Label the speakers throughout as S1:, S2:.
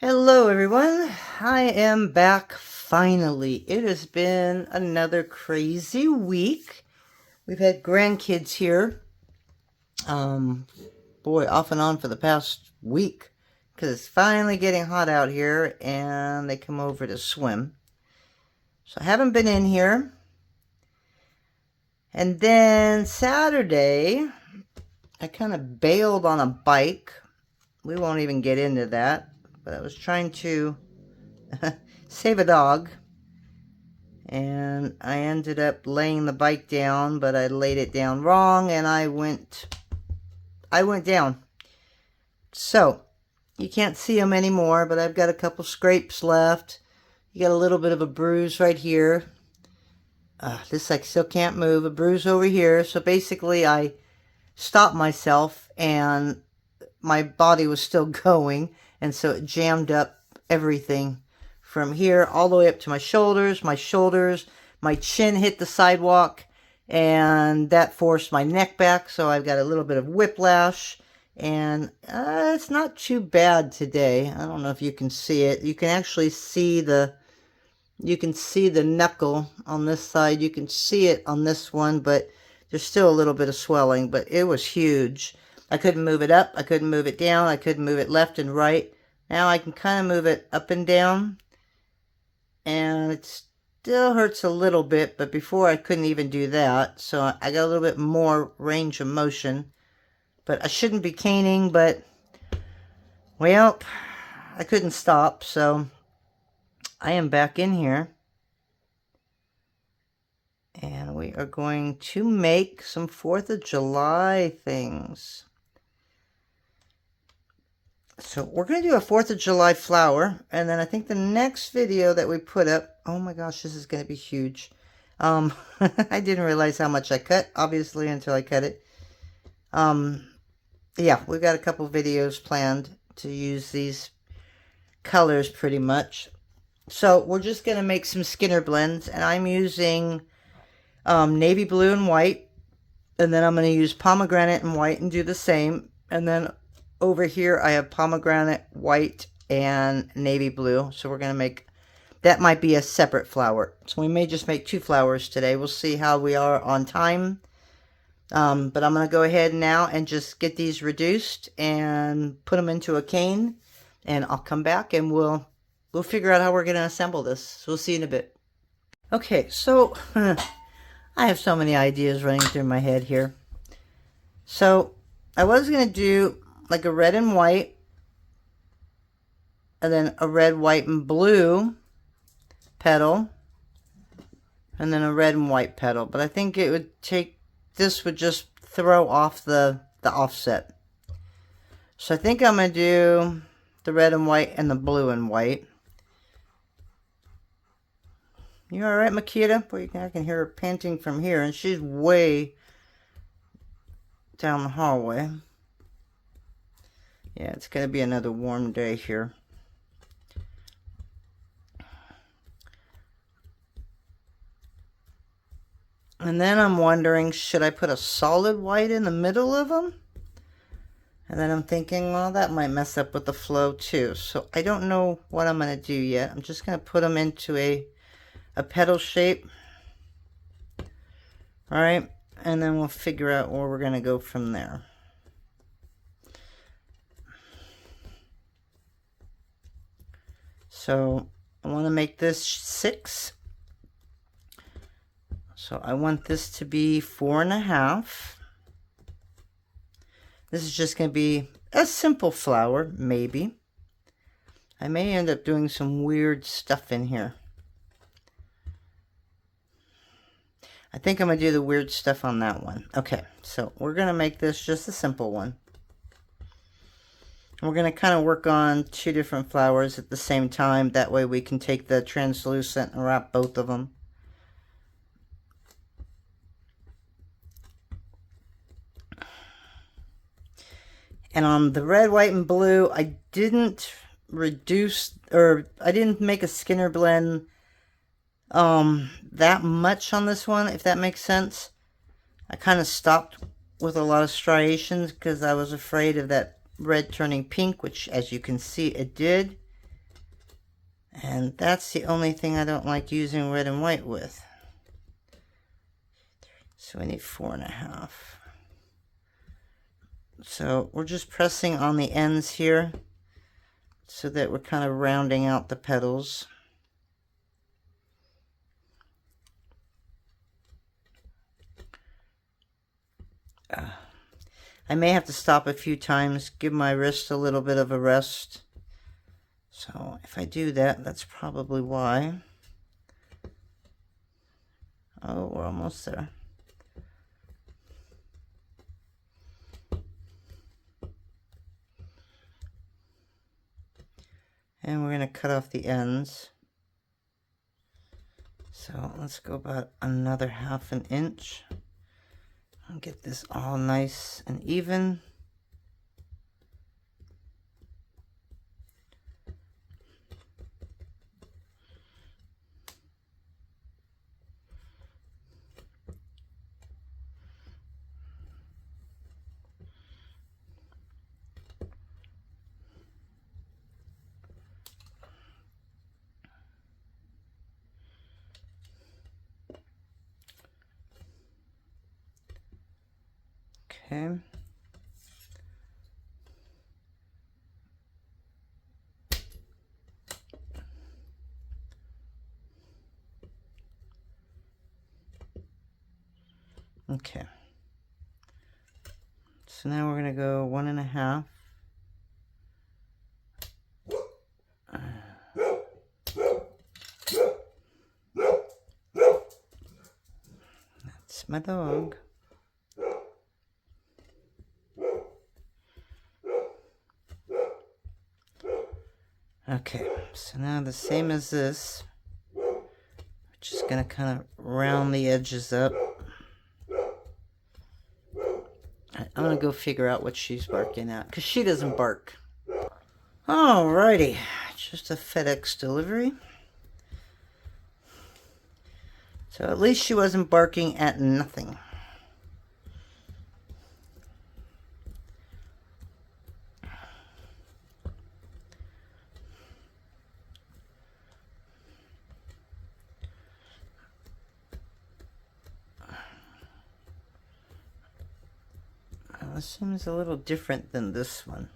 S1: Hello everyone, I am back finally. It has been another crazy week. We've had grandkids here, boy, off and on for the past week, because it's finally getting hot out here and they come over to swim. So I haven't been in here. And then Saturday, I kind of bailed on a bike. We won't even get into that, but I was trying to save a dog. And I ended up laying the bike down, but I laid it down wrong and I went down. So, you can't see them anymore, but I've got a couple scrapes left. You got a little bit of a bruise right here. This I still can't move. A bruise over here. So basically I stopped myself and my body was still going, and so it jammed up everything from here all the way up to my shoulders. My chin hit the sidewalk, and that forced my neck back, so I've got a little bit of whiplash, and it's not too bad today. I don't know if you can see it. You can actually see the knuckle on this side. You can see it on this one, but there's still a little bit of swelling, but it was huge. I couldn't move it up. I couldn't move it down. I couldn't move it left and right. Now I can kind of move it up and down. And it still hurts a little bit, but before I couldn't even do that. So I got a little bit more range of motion. But I shouldn't be caning, but, well, I couldn't stop. So I am back in here. And we are going to make some 4th of July things. So we're going to do a 4th of July flower, and then I think the next video that we put up, oh my gosh, this is going to be huge. I didn't realize how much I cut, obviously, until I cut it. Yeah, we've got a couple videos planned to use these colors pretty much. So we're just going to make some Skinner blends, and I'm using navy blue and white, and then I'm going to use pomegranate and white and do the same, and then over here I have pomegranate, white, and navy blue. So we're going to make, that might be a separate flower. So we may just make 2 flowers today. We'll see how we are on time. But I'm going to go ahead now and just get these reduced and put them into a cane. And I'll come back and we'll figure out how we're going to assemble this. So we'll see you in a bit. Okay, so I have so many ideas running through my head here. So I was going to do like a red and white, and then a red, white, and blue petal, and then a red and white petal. But I think it would take, this would just throw off the offset. So I think I'm going to do the red and white and the blue and white. You alright, Makita? Boy, I can hear her panting from here, and she's way down the hallway. Yeah, it's going to be another warm day here. And then I'm wondering, should I put a solid white in the middle of them? And then I'm thinking, well, that might mess up with the flow too. So I don't know what I'm going to do yet. I'm just going to put them into a petal shape. All right, and then we'll figure out where we're going to go from there. So I want to make this 6. So I want this to be 4.5. This is just going to be a simple flower, maybe. I may end up doing some weird stuff in here. I think I'm going to do the weird stuff on that one. Okay, so we're going to make this just a simple one. We're going to kind of work on 2 different flowers at the same time. That way we can take the translucent and wrap both of them. And on the red, white, and blue, I didn't reduce, or I didn't make a Skinner blend that much on this one, if that makes sense. I kind of stopped with a lot of striations because I was afraid of that red turning pink, which as you can see it did. And that's the only thing I don't like using red and white with. So I need 4.5. So we're just pressing on the ends here so that we're kind of rounding out the petals. I may have to stop a few times, give my wrist a little bit of a rest. So if I do that, that's probably why. Oh, we're almost there. And we're going to cut off the ends. So let's go about another 1/2 inch. I'll get this all nice and even. Okay. Okay. So now we're going to go 1.5. That's my dog. Okay, so now the same as this. We're just going to kind of round the edges up. I'm going to go figure out what she's barking at, because she doesn't bark. Alrighty, just a FedEx delivery. So at least she wasn't barking at nothing. Well, this seems a little different than this one.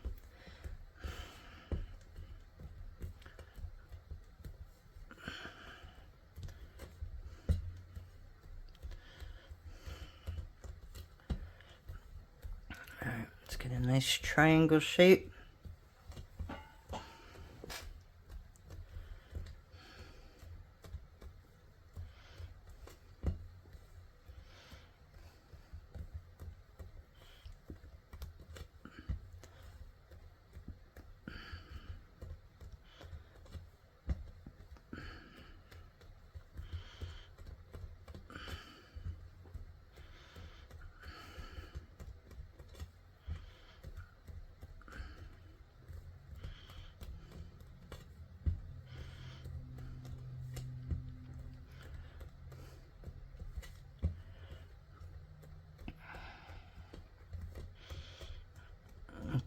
S1: Alright, let's get a nice triangle shape.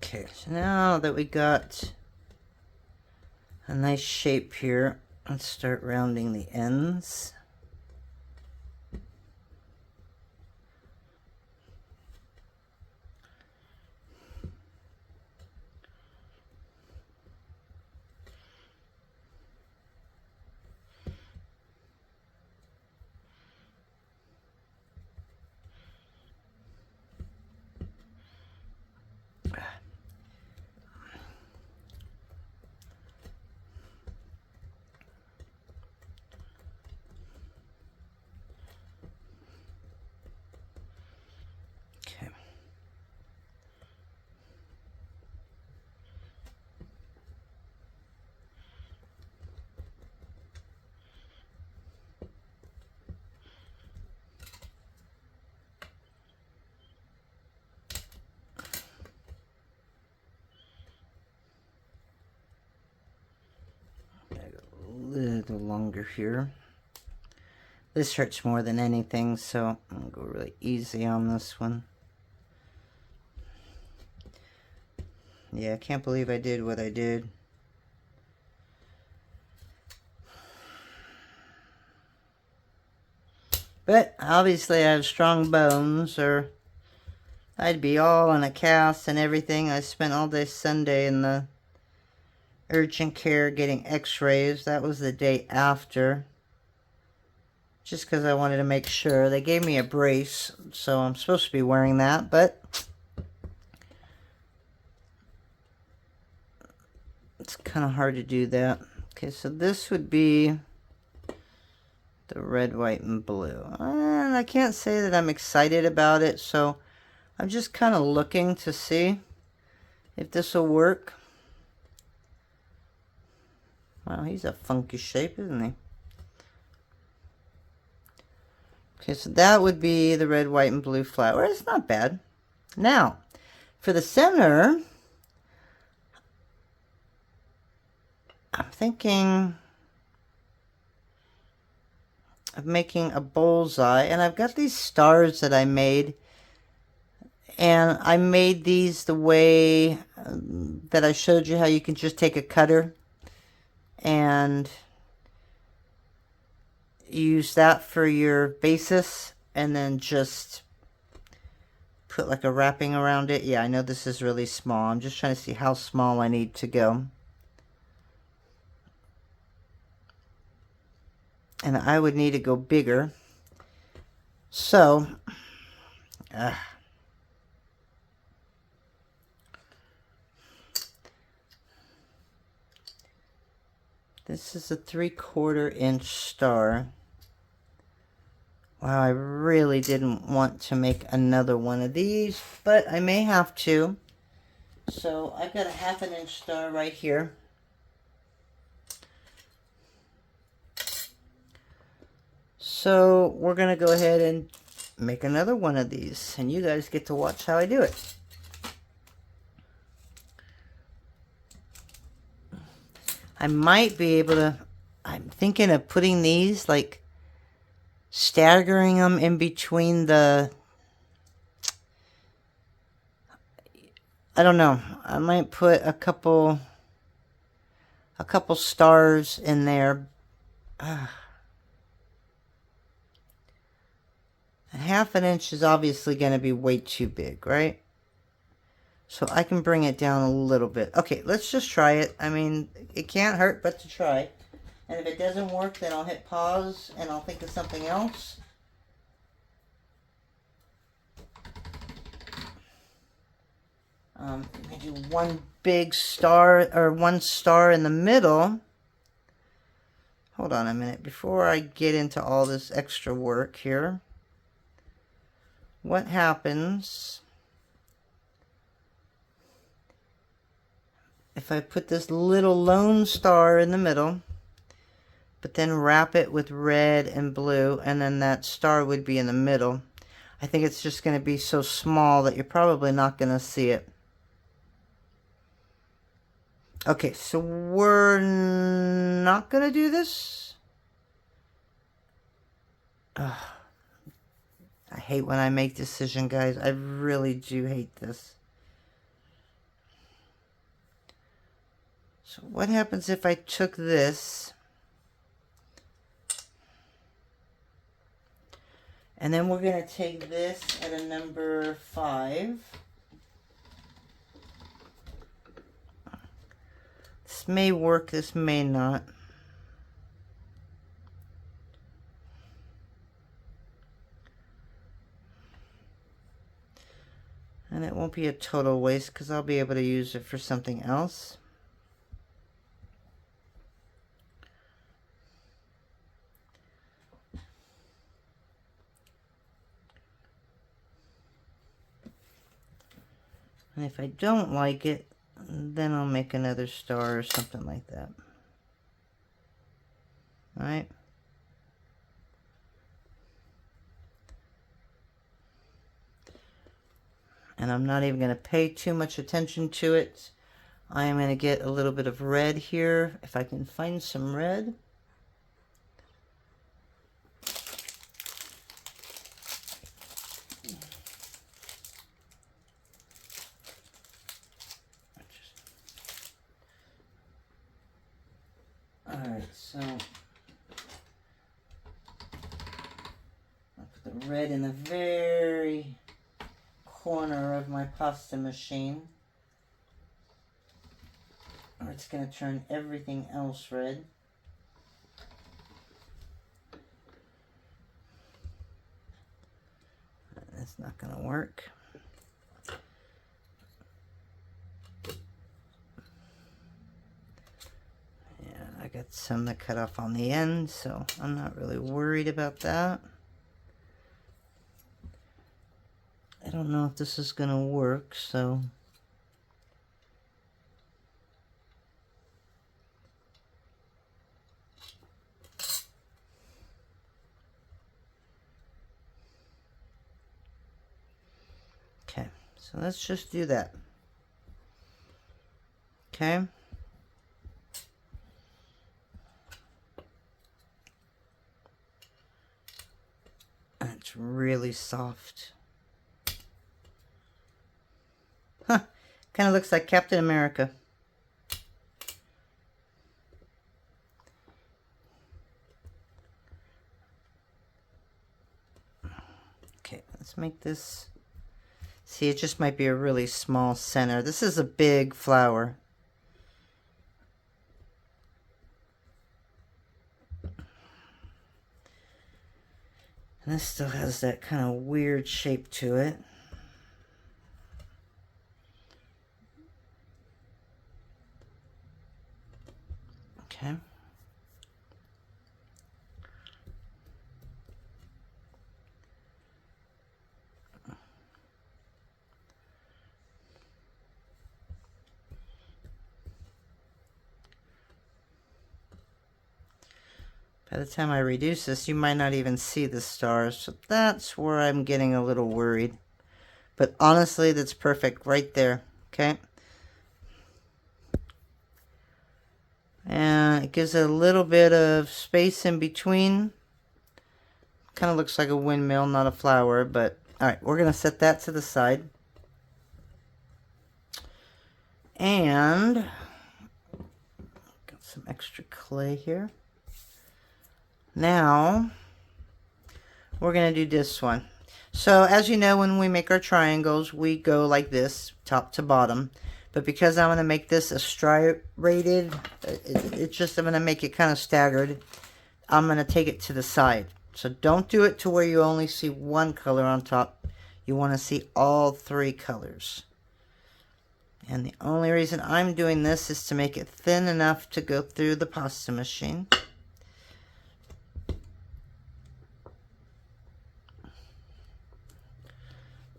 S1: Okay, so now that we got a nice shape here, let's start rounding the ends. Okay. A little longer here. This hurts more than anything, so I'm going to go really easy on this one. Yeah, I can't believe I did what I did. But obviously I have strong bones, or I'd be all in a cast and everything. I spent all day Sunday in the urgent care getting x-rays. That was the day after. Just because I wanted to make sure. They gave me a brace, so I'm supposed to be wearing that, but it's kind of hard to do that. Okay, so this would be the red, white, and blue. And I can't say that I'm excited about it, so I'm just kind of looking to see if this will work. Wow, he's a funky shape, isn't he? Okay, so that would be the red, white, and blue flower. It's not bad. Now, for the center, I'm thinking of making a bullseye. And I've got these stars that I made. And I made these the way that I showed you how you can just take a cutter and use that for your basis, and then just put like a wrapping around it. Yeah, I know this is really small. I'm just trying to see how small I need to go. And I would need to go bigger. So, this is a 3/4 inch star. Wow, I really didn't want to make another one of these, but I may have to. So I've got a 1/2 inch star right here. So we're going to go ahead and make another one of these, and you guys get to watch how I do it. I might be able to, I'm thinking of putting these, like staggering them in between the, I don't know, I might put a couple stars in there. A 1/2 inch is obviously going to be way too big, right? So I can bring it down a little bit. Okay, let's just try it. I mean, it can't hurt but to try. And if it doesn't work, then I'll hit pause and I'll think of something else. I do one big star, or one star in the middle. Hold on a minute. Before I get into all this extra work here, what happens if I put this little lone star in the middle, but then wrap it with red and blue, and then that star would be in the middle? I think it's just going to be so small that you're probably not going to see it. Okay, so we're not going to do this. Ugh. I hate when I make decisions, guys. I really do hate this. So what happens if I took this, and then we're going to take this at a number 5. This may work, this may not. And it won't be a total waste because I'll be able to use it for something else. And if I don't like it, then I'll make another star or something like that. Alright. And I'm not even going to pay too much attention to it. I am going to get a little bit of red here, if I can find some red. Alright, so red in the very corner of my pasta machine, or it's going to turn everything else red. That's not going to work. Yeah, I got some that cut off on the end, so I'm not really worried about that. I don't know if this is going to work, so... Okay, so let's just do that. Okay. It's really soft. Huh, kind of looks like Captain America. Okay, let's make this... See, it just might be a really small center. This is a big flower. And this still has that kind of weird shape to it. Okay. By the time I reduce this, you might not even see the stars. So that's where I'm getting a little worried. But honestly, that's perfect right there. Okay. And it gives it a little bit of space in between. Kind of looks like a windmill, not a flower. But all right, we're going to set that to the side. And got some extra clay here. Now, we're going to do this one. So, as you know, when we make our triangles, we go like this, top to bottom. But because I'm going to make this a striated, it's just, I'm going to make it kind of staggered. I'm going to take it to the side. So, don't do it to where you only see one color on top. You want to see all three colors. And the only reason I'm doing this is to make it thin enough to go through the pasta machine.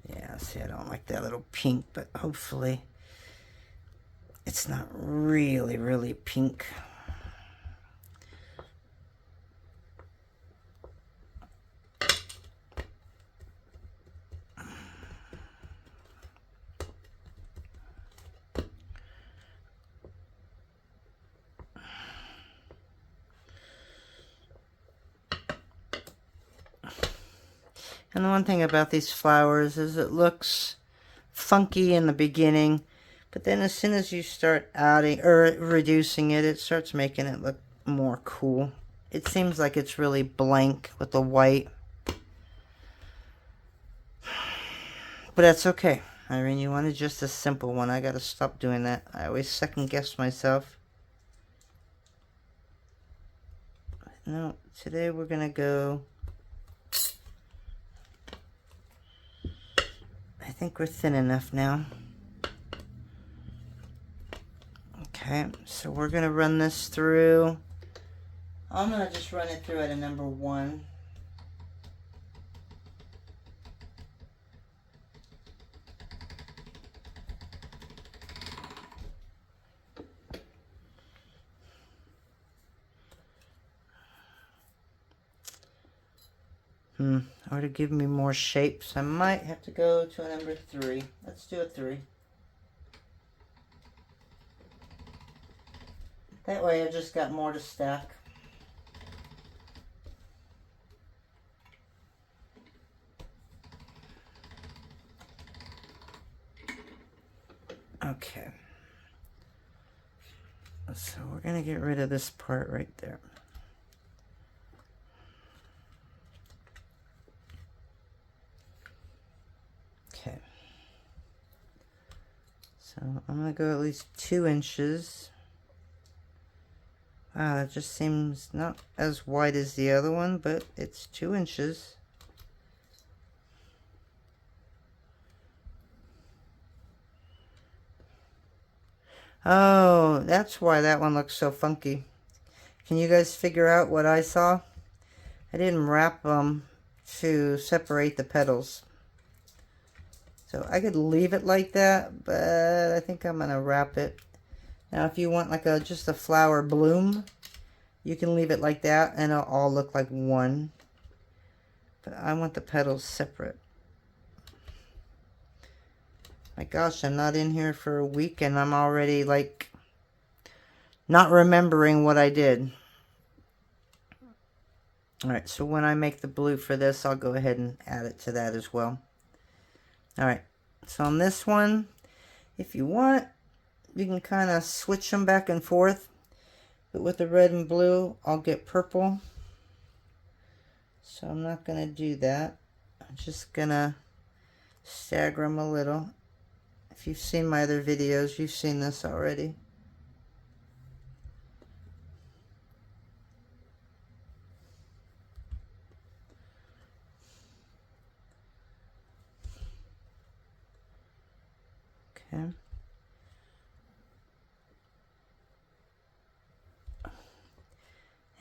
S1: Yeah, see, I don't like that little pink, but hopefully it's not really, really pink. And the one thing about these flowers is it looks funky in the beginning, but then as soon as you start adding or reducing it, it starts making it look more cool. It seems like it's really blank with the white. But that's okay. Irene, you wanted just a simple one. I gotta stop doing that. I always second guess myself. No, today we're gonna go... I think we're thin enough now. Okay, so we're going to run this through. I'm going to just run it through at a number 1. Or to give me more shapes, I might have to go to a number 3. Let's do a 3. That way I just got more to stack. Okay. So we're going to get rid of this part right there. So I'm going to go at least 2 inches. Wow, that just seems not as wide as the other one, but it's 2 inches. Oh, that's why that one looks so funky. Can you guys figure out what I saw? I didn't wrap them to separate the petals. So I could leave it like that, but I think I'm going to wrap it. Now if you want like just a flower bloom, you can leave it like that and it'll all look like one. But I want the petals separate. My gosh, I'm not in here for a week and I'm already like not remembering what I did. Alright, so when I make the blue for this, I'll go ahead and add it to that as well. Alright, so on this one, if you want, you can kind of switch them back and forth. But with the red and blue, I'll get purple. So I'm not going to do that. I'm just going to stagger them a little. If you've seen my other videos, you've seen this already. Okay.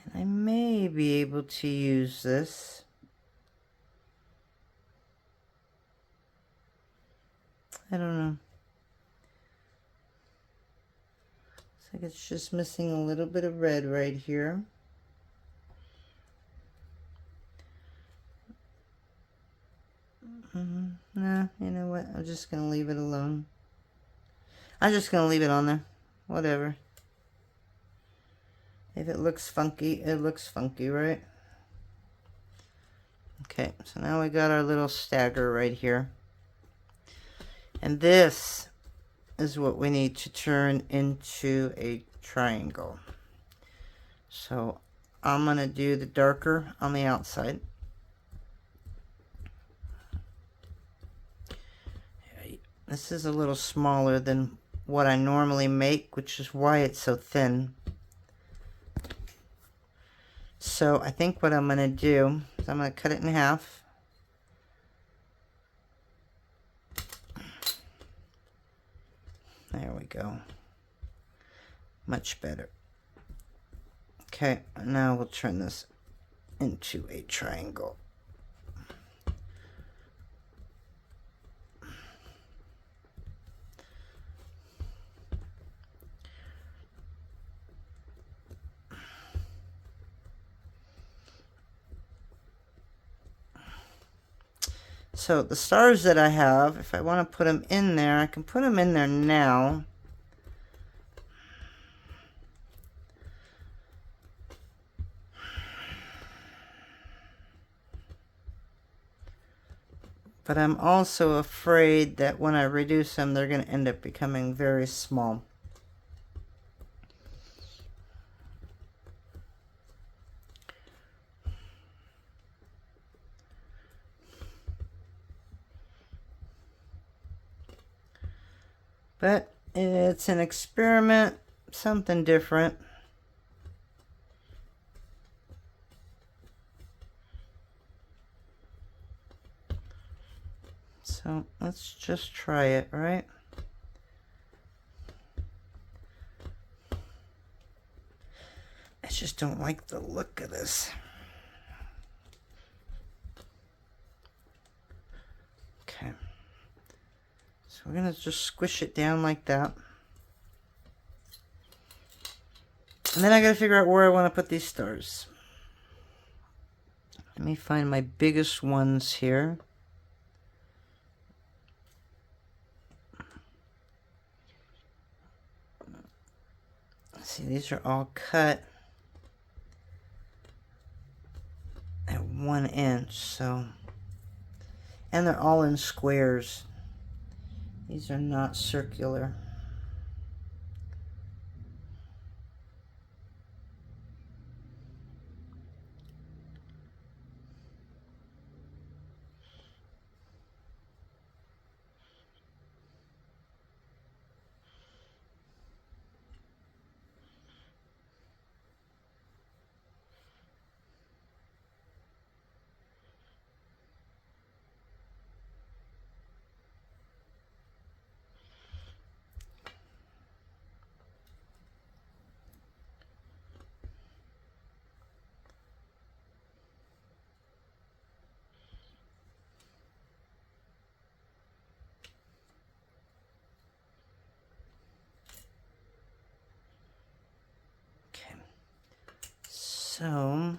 S1: And I may be able to use this. I don't know. Looks like it's just missing a little bit of red right here. Nah, you know what? I'm just going to leave it alone. I'm just going to leave it on there. Whatever. If it looks funky, it looks funky, right? Okay, so now we got our little stagger right here. And this is what we need to turn into a triangle. So I'm going to do the darker on the outside. This is a little smaller than what I normally make, which is why it's so thin. So I think what I'm going to do is I'm going to cut it in half. There we go. Much better. Okay, now we'll turn this into a triangle. So the stars that I have, if I want to put them in there, I can put them in there now. But I'm also afraid that when I reduce them, they're going to end up becoming very small. But it's an experiment, something different. So let's just try it, right? I just don't like the look of this. Okay. So we're going to just squish it down like that. And then I got to figure out where I want to put these stars. Let me find my biggest ones here. See, these are all cut at 1 inch, so, and they're all in squares. These are not circular. So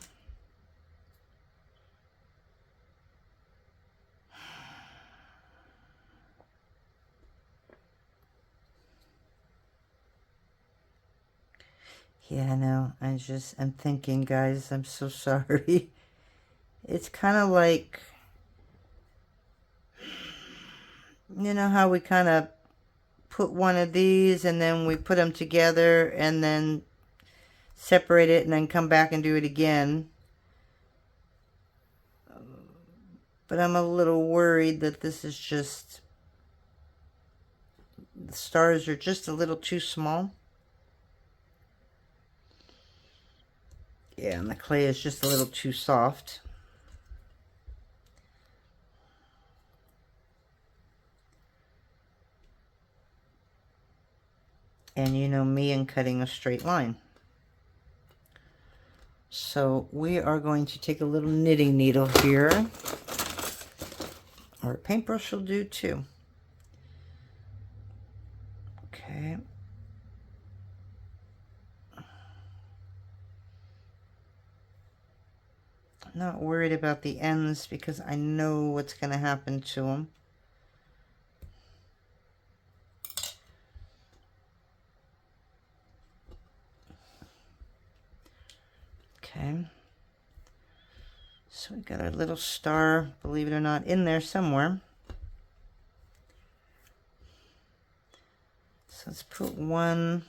S1: yeah, no, I'm thinking, guys, I'm so sorry. It's kind of like, you know how we kind of put one of these and then we put them together and then separate it and then come back and do it again. But I'm a little worried that this is just, the stars are just a little too small. Yeah, and the clay is just a little too soft. And you know me and cutting a straight line. So we are going to take a little knitting needle here, or a paintbrush will do too. Okay. I'm not worried about the ends because I know what's going to happen to them. Okay. So we got our little star, believe it or not, in there somewhere. So let's put one.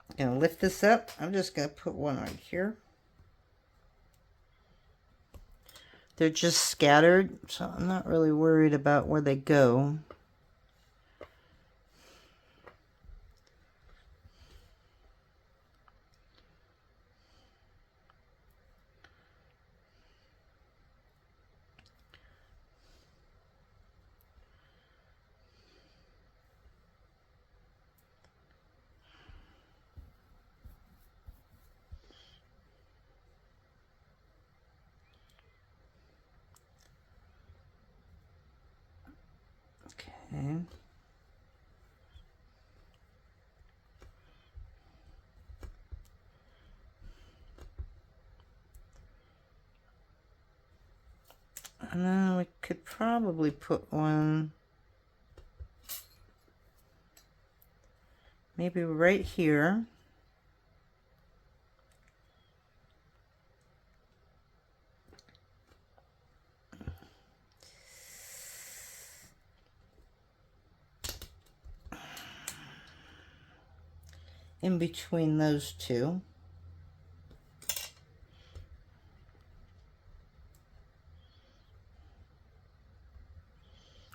S1: I'm going to lift this up. I'm just going to put one right here. They're just scattered, so I'm not really worried about where they go. Okay. And then we could probably put one maybe right here. In between those two.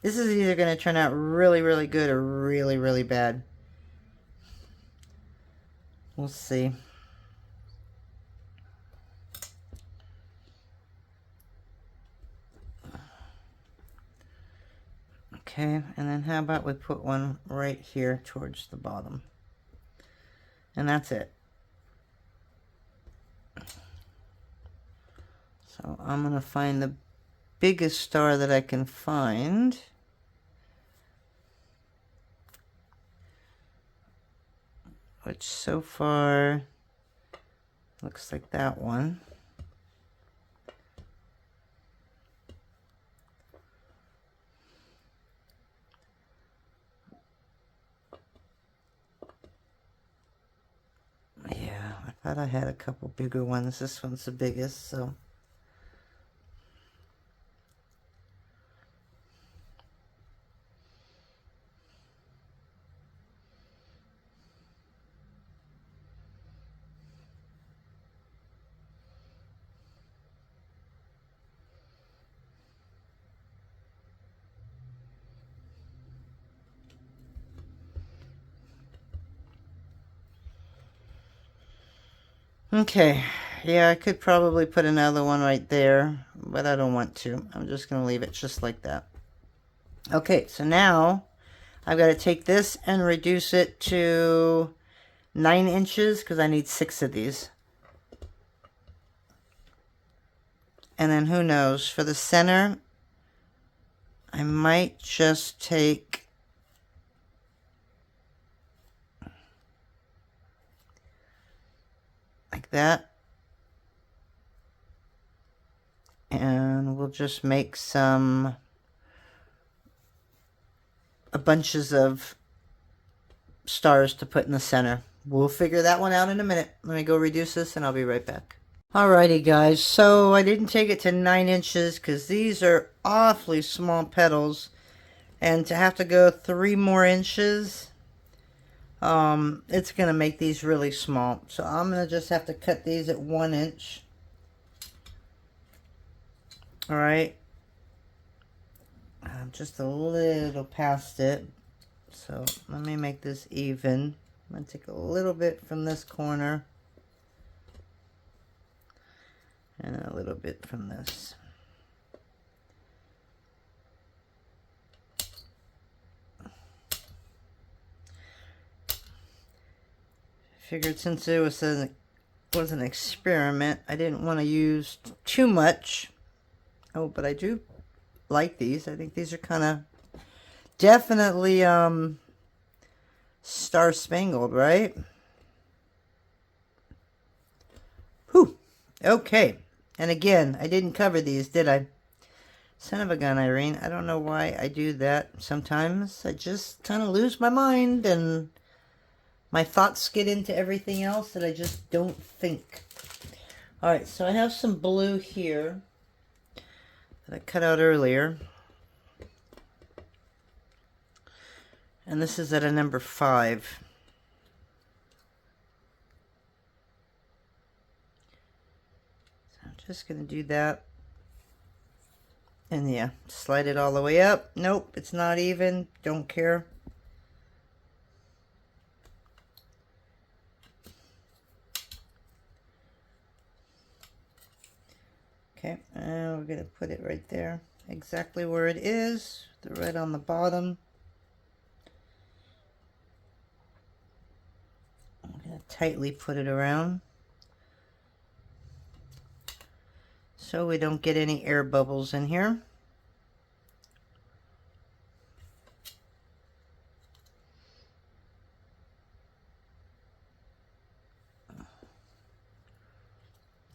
S1: This is either going to turn out really, really good or really, really bad. We'll see. Okay, and then how about we put one right here towards the bottom. And that's it. So I'm going to find the biggest star that I can find. Which so far looks like that one. Yeah, I thought I had a couple bigger ones. This one's the biggest, so. Okay, yeah, I could probably put another one right there, but I don't want to. I'm just going to leave it just like that. Okay, so now I've got to take this and reduce it to 9 inches because I need 6 of these. And then who knows, for the center, I might just take like that. And we'll just make some bunches of stars to put in the center. We'll figure that one out in a minute. Let me go reduce this and I'll be right back. Alrighty guys, so I didn't take it to 9 inches because these are awfully small petals, and to have to go 3 more inches, it's gonna make these really small. So I'm gonna just have to cut these at 1 inch. Alright, I'm just a little past it, so let me make this even. I'm gonna take a little bit from this corner and a little bit from this. Figured since it was an experiment, I didn't want to use too much. Oh, but I do like these. I think these are kind of definitely Star Spangled, right? Whew. Okay. And again, I didn't cover these, did I? Son of a gun, Irene. I don't know why I do that. Sometimes I just kind of lose my mind and my thoughts get into everything else that I just don't think. Alright, so I have some blue here that I cut out earlier. And this is at a number 5. Just going to do that, and yeah, slide it all the way up. Nope, it's not even, don't care. Okay, and we're going to put it right there, exactly where it is, the red on the bottom. I'm going to tightly put it around, so we don't get any air bubbles in here.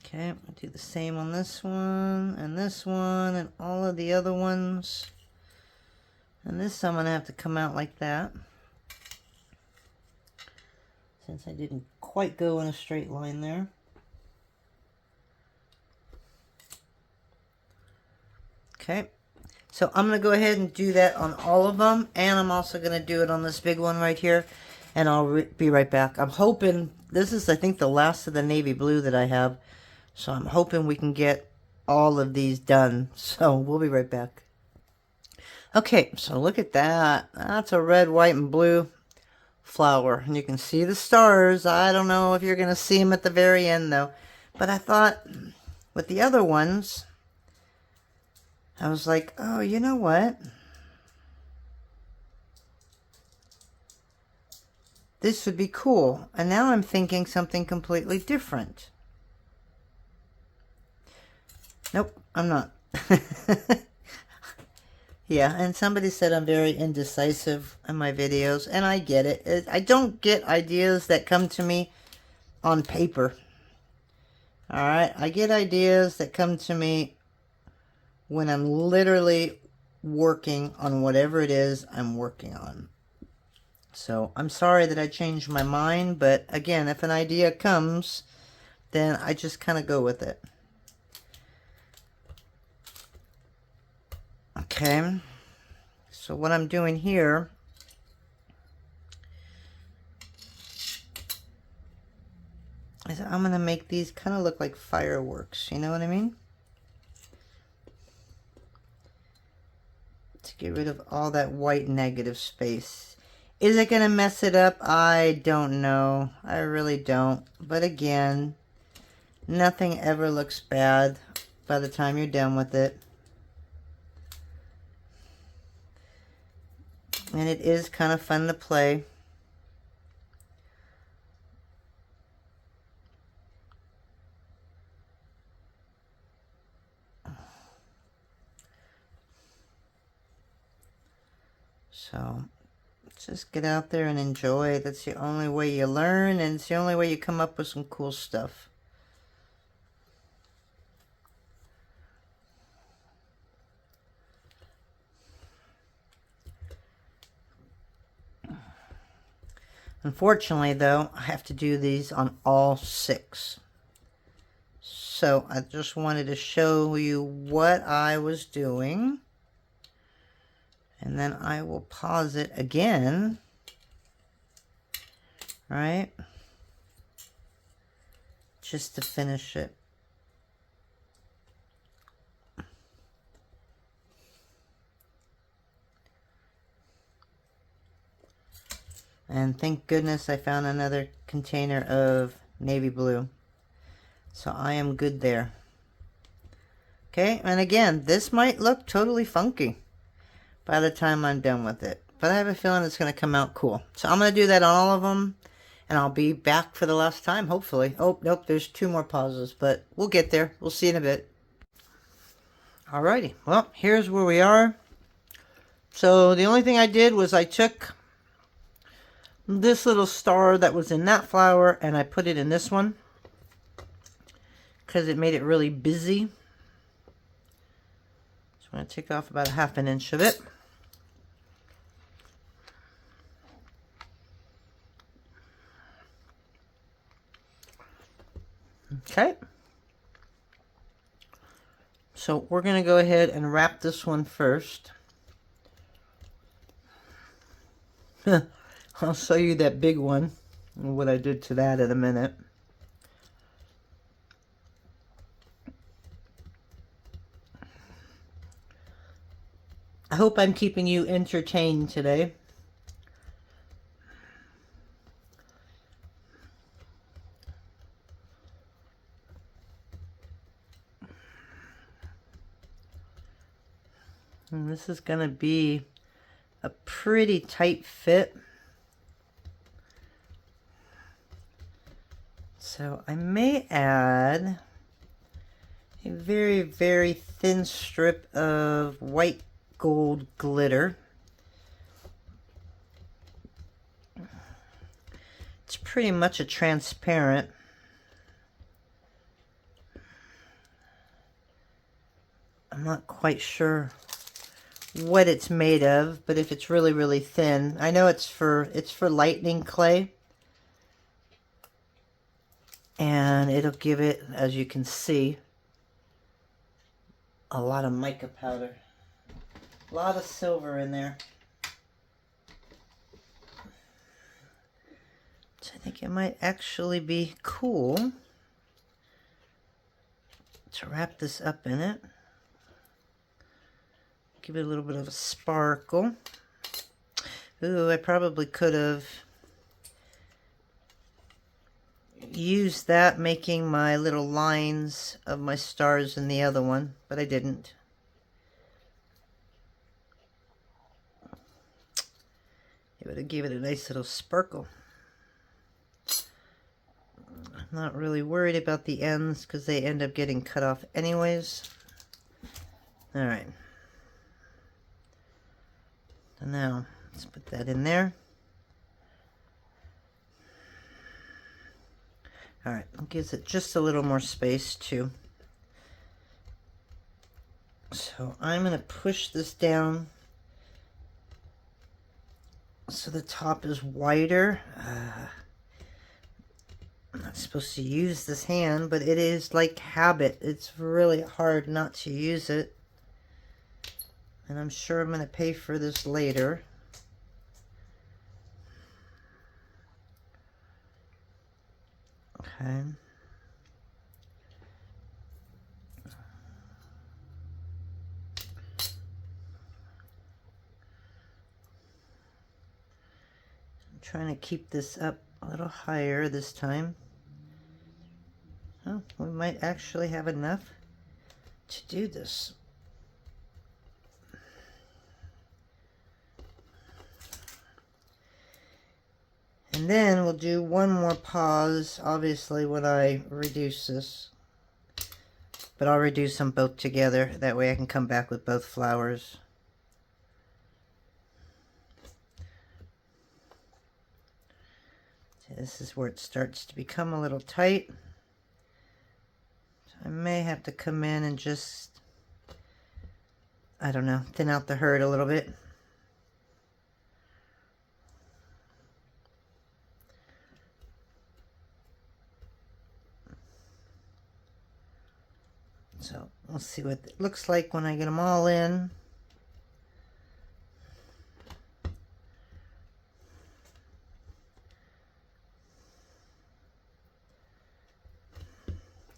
S1: Okay, I'll do the same on this one, and all of the other ones. And this I'm going to have to come out like that, since I didn't quite go in a straight line there. Okay, so I'm going to go ahead and do that on all of them, and I'm also going to do it on this big one right here, and I'll be right back. I'm hoping, this is I think the last of the navy blue that I have, so I'm hoping we can get all of these done, so we'll be right back. Okay, so look at that. That's a red, white, and blue flower, and you can see the stars. I don't know if you're going to see them at the very end though, but I thought with the other ones, I was like, oh, you know what? This would be cool. And now I'm thinking something completely different. Nope, I'm not. Yeah, and somebody said I'm very indecisive in my videos, and I get it. I don't get ideas that come to me on paper. Alright, I get ideas that come to me when I'm literally working on whatever it is I'm working on. So I'm sorry that I changed my mind, but again, if an idea comes, then I just kind of go with it. Okay, so what I'm doing here is I'm going to make these kind of look like fireworks, you know what I mean? To get rid of all that white negative space. Is it going to mess it up? I don't know. I really don't. But again, nothing ever looks bad by the time you're done with it. And it is kind of fun to play. So just get out there and enjoy. That's the only way you learn, and it's the only way you come up with some cool stuff. Unfortunately, though, I have to do these on all 6. So I just wanted to show you what I was doing. And then I will pause it again. Right? Just to finish it. And thank goodness I found another container of navy blue. So I am good there. Okay, and again, this might look totally funky by the time I'm done with it. But I have a feeling it's going to come out cool. So I'm going to do that on all of them. And I'll be back for the last time, hopefully. Oh, nope, there's 2 more pauses. But we'll get there. We'll see in a bit. Alrighty, well, here's where we are. So the only thing I did was I took this little star that was in that flower and I put it in this one because it made it really busy. So I'm going to take off about 1/2 inch of it. Okay. So we're going to go ahead and wrap this one first. I'll show you that big one and what I did to that in a minute. I hope I'm keeping you entertained today. And this is going to be a pretty tight fit. So I may add a very, very thin strip of white gold glitter. It's pretty much a transparent. I'm not quite sure what it's made of, but if it's really, really thin, I know it's for lightning clay. And it'll give it, as you can see, a lot of mica powder. A lot of silver in there. So I think it might actually be cool to wrap this up in it. Give it a little bit of a sparkle. Ooh, I probably could have used that making my little lines of my stars in the other one, but I didn't. It would have given it a nice little sparkle. I'm not really worried about the ends because they end up getting cut off anyways. All right. So now let's put that in there. All right, it gives it just a little more space too. So I'm going to push this down so the top is wider. I'm not supposed to use this hand, but it is like habit. It's really hard not to use it. And I'm sure I'm going to pay for this later. Okay. I'm trying to keep this up a little higher this time. Oh, we might actually have enough to do this. And then we'll do one more pause, obviously, when I reduce this. But I'll reduce them both together. That way I can come back with both flowers. So this is where it starts to become a little tight. So I may have to come in and just, I don't know, thin out the herd a little bit. Let's see what it looks like when I get them all in.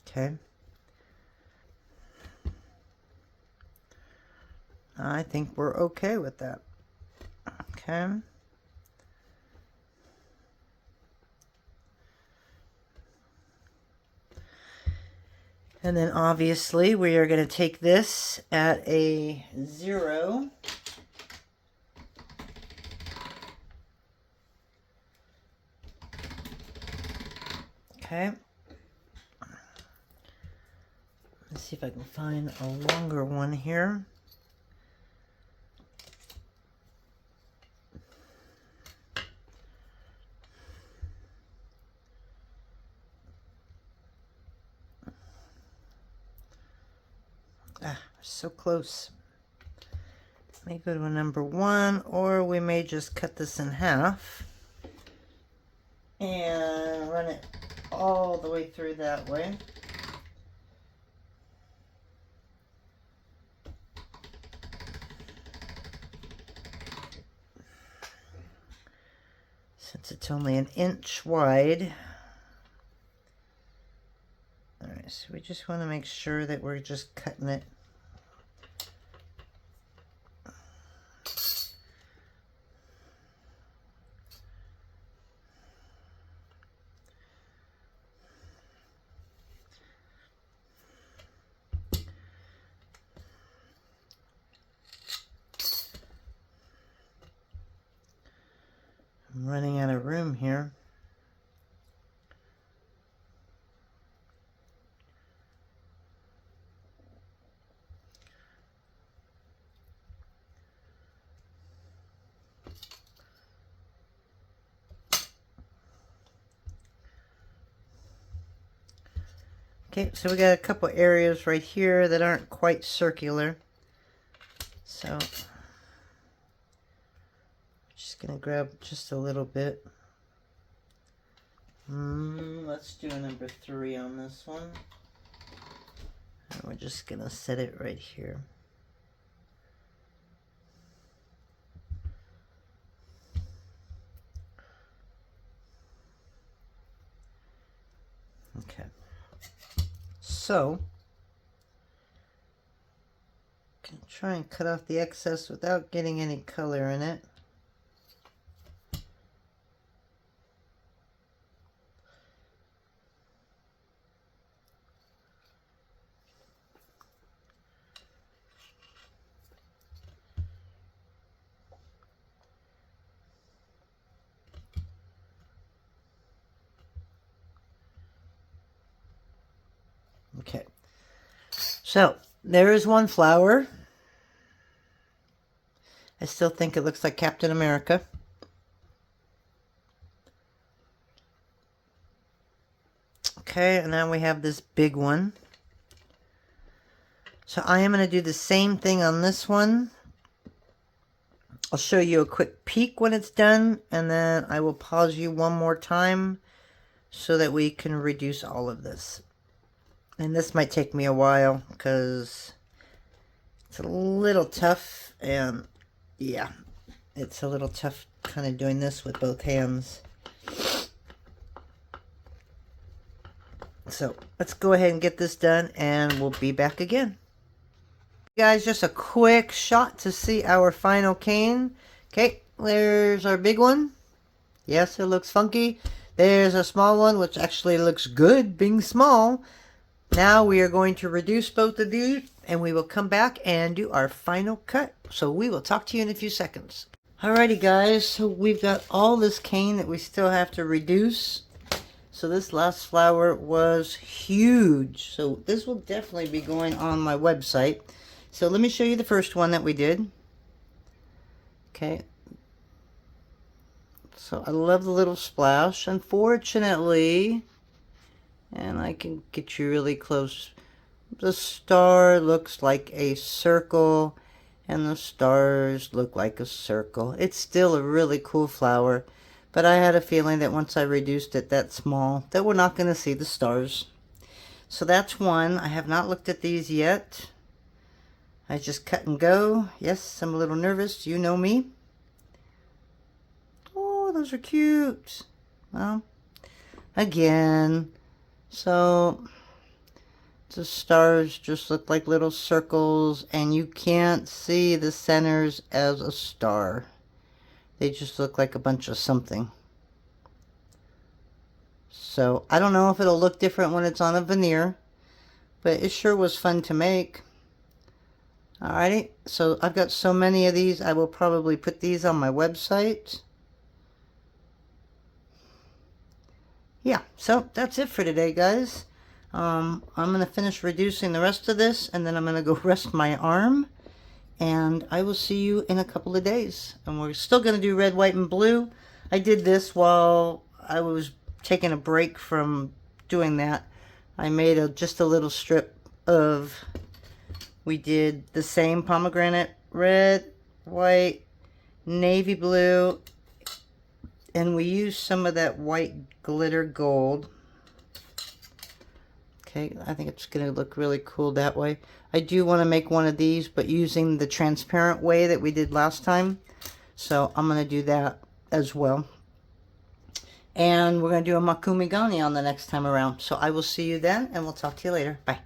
S1: Okay. I think we're okay with that. Okay. And then obviously we are going to take this at a 0. Okay. Let's see if I can find a longer one here. Ah, so close. May go to a number 1, or we may just cut this in half and run it all the way through that way. Since it's only an inch wide. Alright, so we just want to make sure that we're just cutting it. I'm running out of room here. Okay, so we got a couple areas right here that aren't quite circular. So just gonna grab just a little bit. Let's do a number 3 on this one. And we're just gonna set it right here. Okay. So, can try and cut off the excess without getting any color in it. Okay, so there is one flower. I still think it looks like Captain America. Okay, and now we have this big one. So I am going to do the same thing on this one. I'll show you a quick peek when it's done, and then I will pause you one more time so that we can reduce all of this. And this might take me a while because it's a little tough, and yeah, it's a little tough kind of doing this with both hands. So let's go ahead and get this done, and we'll be back again. Guys, just a quick shot to see our final cane. Okay, there's our big one. Yes, it looks funky. There's a small one, which actually looks good being small. Now we are going to reduce both of these, and we will come back and do our final cut. So we will talk to you in a few seconds. Alrighty guys, so we've got all this cane that we still have to reduce. So this last flower was huge. So this will definitely be going on my website. So let me show you the first one that we did. Okay. So I love the little splash. Unfortunately, and I can get you really close, the star looks like a circle, and the stars look like a circle. It's still a really cool flower, but I had a feeling that once I reduced it that small, that we're not going to see the stars. So that's one. I have not looked at these yet. I just cut and go. Yes, I'm a little nervous. You know me. Oh, those are cute. Well, again, so the stars just look like little circles, and you can't see the centers as a star. They just look like a bunch of something. So I don't know if it'll look different when it's on a veneer, but it sure was fun to make. Alrighty, so I've got so many of these, I will probably put these on my website. Yeah, so that's it for today, guys. I'm going to finish reducing the rest of this, and then I'm going to go rest my arm. And I will see you in a couple of days. And we're still going to do red, white, and blue. I did this while I was taking a break from doing that. I made just a little strip of, we did the same pomegranate, red, white, navy blue, and we used some of that white glitter gold. Okay, I think it's going to look really cool that way. I do want to make one of these, but using the transparent way that we did last time. So I'm going to do that as well. And we're going to do a Makumigani on the next time around. So I will see you then, and we'll talk to you later. Bye.